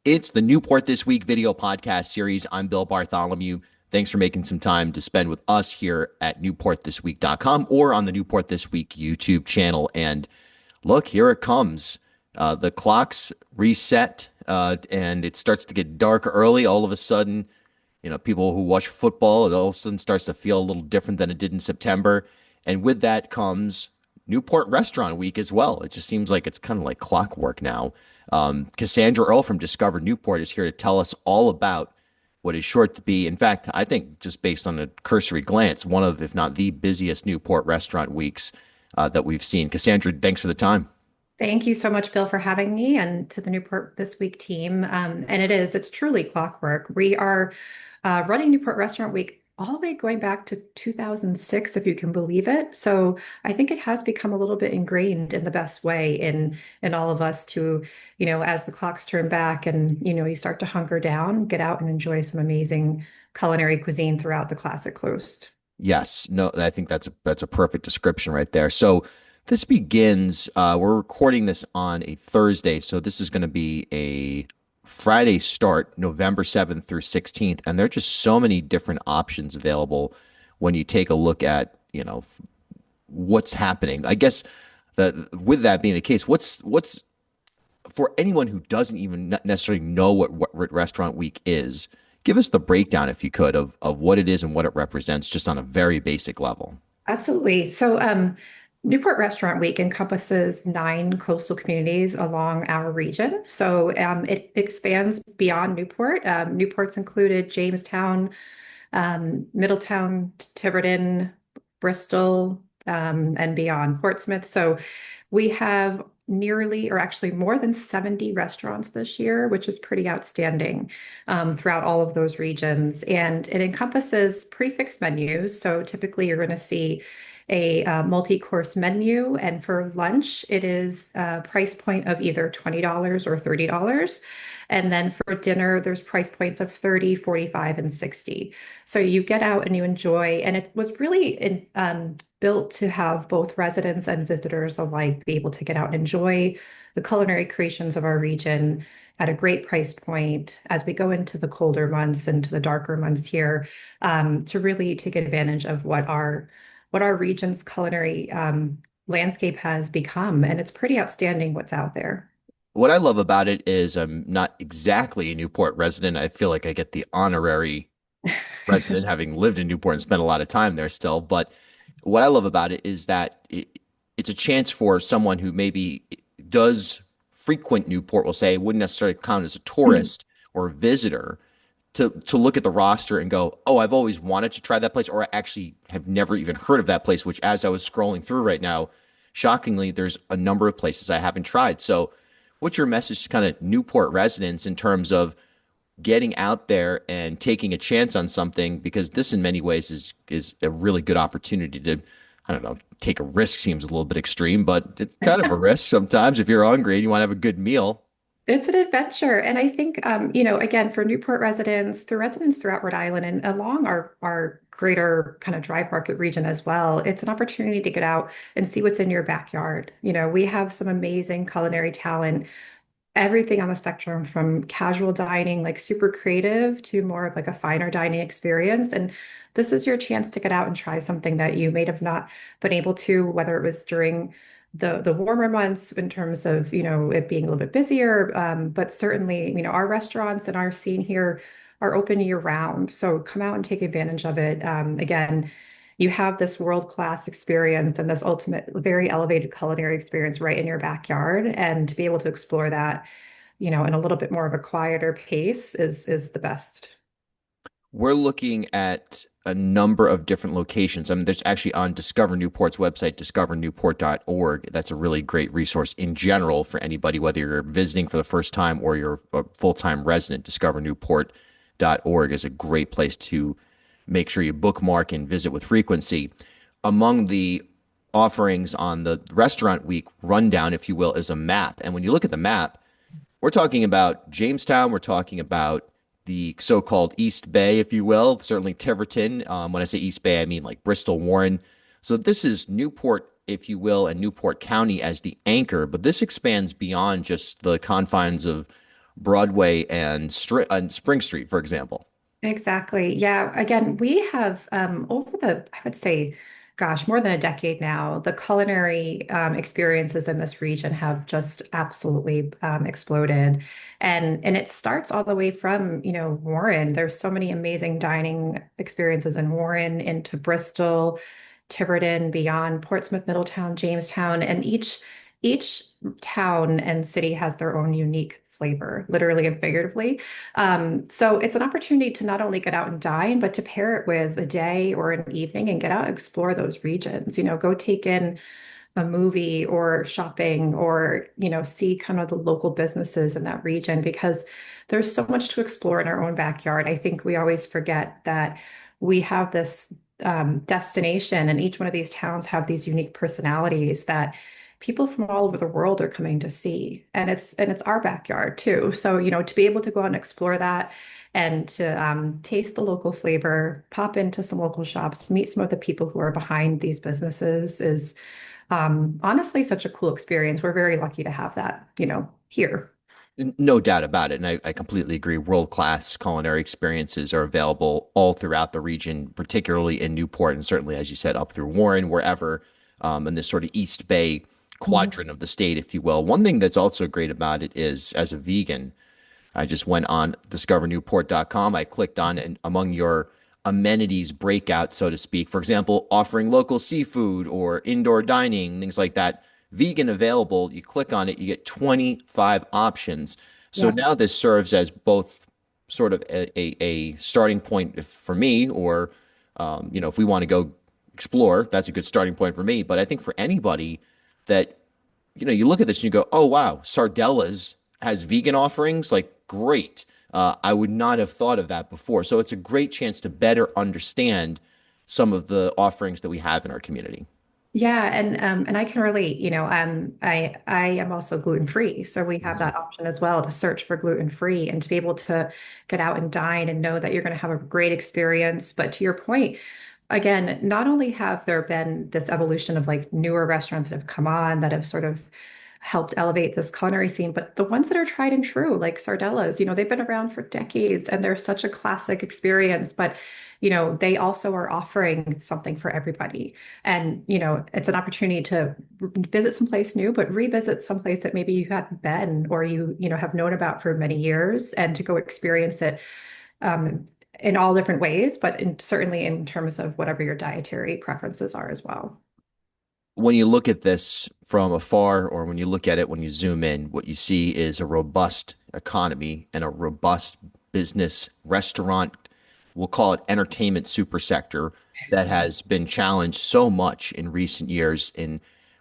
It's the Newport This Week video podcast series. I'm Bill Bartholomew. Thanks for making some time to spend with us here at newportthisweek.com or on the Newport This Week YouTube channel. And look, here it comes. The clocks reset and it starts to get dark early. All of a sudden, people who watch football, it all of a sudden starts to feel a little different than it did in September. And with that comes Newport Restaurant Week as well. It just seems like it's kind of like clockwork now. Cassandra Earle from Discover Newport is here to tell us all about what is sure to be, in fact, I think just based on a cursory glance, one of, if not the busiest Newport Restaurant Weeks that we've seen. Cassandra, thanks for the time. Thank you so much, Bill, for having me and to the Newport This Week team. And it's truly clockwork. We are running Newport Restaurant Week all the way going back to 2006, if you can believe it. So I think it has become a little bit ingrained in the best way in all of us to, as the clocks turn back and, you start to hunker down, get out and enjoy some amazing culinary cuisine throughout the Classic Coast. Yes, no, I think that's a perfect description right there. So this begins. We're recording this on a Thursday, so this is going to be a Friday start, November 7th through 16th, and there are just so many different options available when you take a look at what's happening. I guess that with that being the case, what's for anyone who doesn't even necessarily know what Restaurant Week is, give us the breakdown, if you could, of what it is and what it represents, just on a very basic level. Absolutely. Newport Restaurant Week encompasses 9 coastal communities along our region. It expands beyond Newport. Newport's included Jamestown, Middletown, Tiverton, Bristol, and beyond Portsmouth. So we have nearly, or actually more than 70 restaurants this year, which is pretty outstanding throughout all of those regions. And it encompasses prefix menus. So typically you're going to see a multi-course menu. And for lunch, it is a price point of either $20 or $30. And then for dinner, there's price points of 30, 45, and 60. So you get out and you enjoy. And it was really built to have both residents and visitors alike be able to get out and enjoy the culinary creations of our region at a great price point as we go into the colder months, into the darker months here, to really take advantage of what our region's culinary landscape has become. And it's pretty outstanding what's out there. What I love about it is I'm not exactly a Newport resident. I feel like I get the honorary resident, having lived in Newport and spent a lot of time there still. But what I love about it is that it's a chance for someone who maybe does frequent Newport, will say, wouldn't necessarily count as a tourist or a visitor, to look at the roster and go, oh, I've always wanted to try that place, or I actually have never even heard of that place, which as I was scrolling through right now, shockingly, there's a number of places I haven't tried. So what's your message to kind of Newport residents in terms of getting out there and taking a chance on something? Because this in many ways is a really good opportunity to, I don't know, take a risk seems a little bit extreme, but it's kind of a risk sometimes if you're hungry and you want to have a good meal. It's an adventure. And I think, again, for Newport residents, the residents throughout Rhode Island and along our greater kind of Drive Market region as well, it's an opportunity to get out and see what's in your backyard. We have some amazing culinary talent, everything on the spectrum from casual dining, like super creative, to more of like a finer dining experience. And this is your chance to get out and try something that you may have not been able to, whether it was during the warmer months in terms of, it being a little bit busier. But certainly, our restaurants and our scene here are open year round. So come out and take advantage of it. Again, you have this world-class experience and this ultimate, very elevated culinary experience right in your backyard. And to be able to explore that, in a little bit more of a quieter pace is the best. We're looking at a number of different locations. I mean, there's actually on Discover Newport's website, discovernewport.org. That's a really great resource in general for anybody, whether you're visiting for the first time or you're a full-time resident. Discovernewport.org is a great place to make sure you bookmark and visit with frequency. Among the offerings on the Restaurant Week rundown, if you will, is a map. And when you look at the map, we're talking about Jamestown, we're talking about the so-called East Bay, if you will, certainly Tiverton. When I say East Bay, I mean like Bristol, Warren. So this is Newport, if you will, and Newport County as the anchor, but this expands beyond just the confines of Broadway and Spring Street, for example. Exactly. Yeah. Again, we have over I would say, gosh, more than a decade now, the culinary experiences in this region have just absolutely exploded. And it starts all the way from, Warren. There's so many amazing dining experiences in Warren into Bristol, Tiverton, beyond Portsmouth, Middletown, Jamestown, and each town and city has their own unique flavor, literally and figuratively. So it's an opportunity to not only get out and dine, but to pair it with a day or an evening and get out and explore those regions. Go take in a movie or shopping or, see kind of the local businesses in that region because there's so much to explore in our own backyard. I think we always forget that we have this destination, and each one of these towns have these unique personalities that people from all over the world are coming to see. And it's our backyard too. So, to be able to go out and explore that and to taste the local flavor, pop into some local shops, meet some of the people who are behind these businesses is honestly such a cool experience. We're very lucky to have that, here. No doubt about it. And I completely agree. World-class culinary experiences are available all throughout the region, particularly in Newport, and certainly, as you said, up through Warren, wherever, in this sort of East Bay Mhm. quadrant of the state, if you will. One thing that's also great about it is, as a vegan, I just went on discovernewport.com. I clicked on, and among your amenities breakout, so to speak, for example, offering local seafood or indoor dining, things like that, vegan available. You click on it, you get 25 options. So Yeah. now this serves as both sort of a starting point for me, or, if we want to go explore, that's a good starting point for me. But I think for anybody that you look at this and you go, oh, wow, Sardella's has vegan offerings. Like, great. I would not have thought of that before. So it's a great chance to better understand some of the offerings that we have in our community. Yeah, and I can relate, I am also gluten free. So we have Mhm. that option as well to search for gluten free and to be able to get out and dine and know that you're going to have a great experience. But to your point, again, not only have there been this evolution of like newer restaurants that have come on that have sort of helped elevate this culinary scene, but the ones that are tried and true, like Sardella's, they've been around for decades and they're such a classic experience. But they also are offering something for everybody. And, it's an opportunity to visit someplace new, but revisit someplace that maybe you hadn't been or have known about for many years and to go experience it um, in all different ways, but certainly in terms of whatever your dietary preferences are as well. When you look at this from afar, or when you look at it when you zoom in, what you see is a robust economy and a robust business restaurant, we'll call it entertainment super sector, that has been challenged so much in recent years. In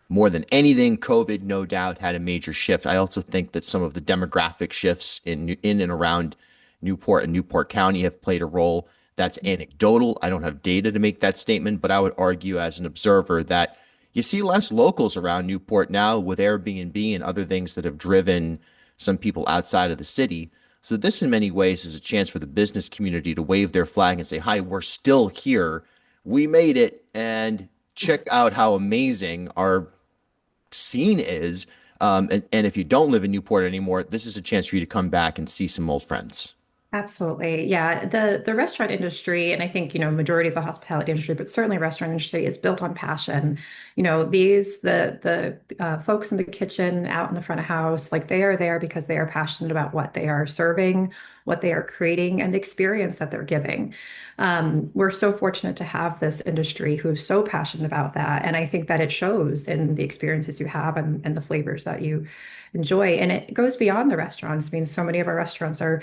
more than anything, COVID no doubt had a major shift. I also think that some of the demographic shifts in and around Newport and Newport County have played a role. That's anecdotal. I don't have data to make that statement, but I would argue as an observer that you see less locals around Newport now with Airbnb and other things that have driven some people outside of the city. So this in many ways is a chance for the business community to wave their flag and say, "Hi, we're still here. We made it, and check out how amazing our scene is." And if you don't live in Newport anymore, this is a chance for you to come back and see some old friends. Absolutely. Yeah. The restaurant industry, and I think, majority of the hospitality industry, but certainly restaurant industry is built on passion. The folks in the kitchen, out in the front of house, like they are there because they are passionate about what they are serving, what they are creating, and the experience that they're giving. We're so fortunate to have this industry who's so passionate about that. And I think that it shows in the experiences you have and the flavors that you enjoy. And it goes beyond the restaurants. I mean, so many of our restaurants are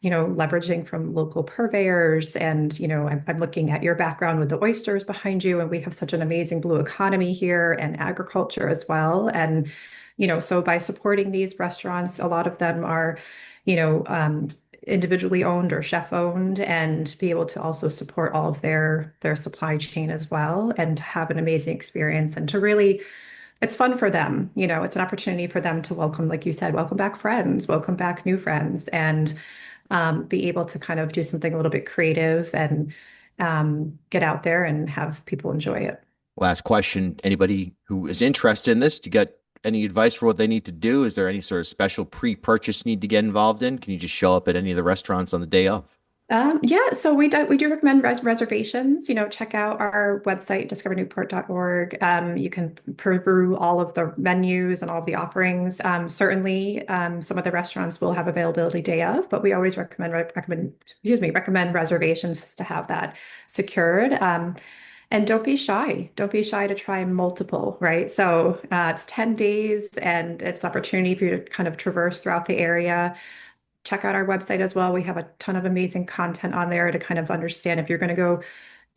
leveraging from local purveyors. And, I'm looking at your background with the oysters behind you, and we have such an amazing blue economy here and agriculture as well. And, so by supporting these restaurants, a lot of them are, you know, um, individually owned or chef owned, and be able to also support all of their supply chain as well, and to have an amazing experience and to really it's fun for them. It's an opportunity for them to welcome, like you said, welcome back friends, welcome back new friends, and be able to kind of do something a little bit creative and get out there and have people enjoy it. Last question. Anybody who is interested in this to get any advice for what they need to do? Is there any sort of special pre-purchase need to get involved in? Can you just show up at any of the restaurants on the day of? Yeah, so we do recommend reservations. Check out our website, discovernewport.org. You can peruse all of the menus and all of the offerings. Certainly, some of the restaurants will have availability day of, but we always recommend reservations to have that secured. And don't be shy. Don't be shy to try multiple, right? So it's 10 days and it's opportunity for you to kind of traverse throughout the area. Check out our website as well. We have a ton of amazing content on there to kind of understand if you're going to go,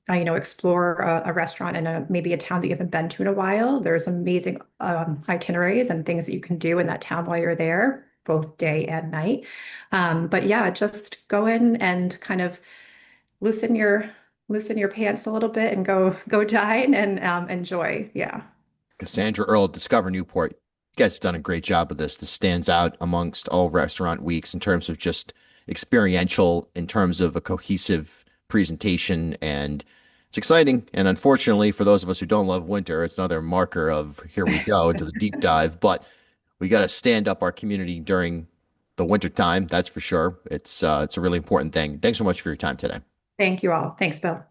explore a restaurant in maybe a town that you haven't been to in a while. There's amazing itineraries and things that you can do in that town while you're there, both day and night. But yeah, just go in and kind of loosen your loosen your pants a little bit and go dine and enjoy. Yeah. Cassandra, Earle, Discover Newport. You guys have done a great job of this. This stands out amongst all restaurant weeks in terms of just experiential, in terms of a cohesive presentation, and it's exciting. And unfortunately, for those of us who don't love winter, it's another marker of here we go into the deep dive. But we got to stand up our community during the winter time. That's for sure. It's a really important thing. Thanks so much for your time today. Thank you all. Thanks, Bill.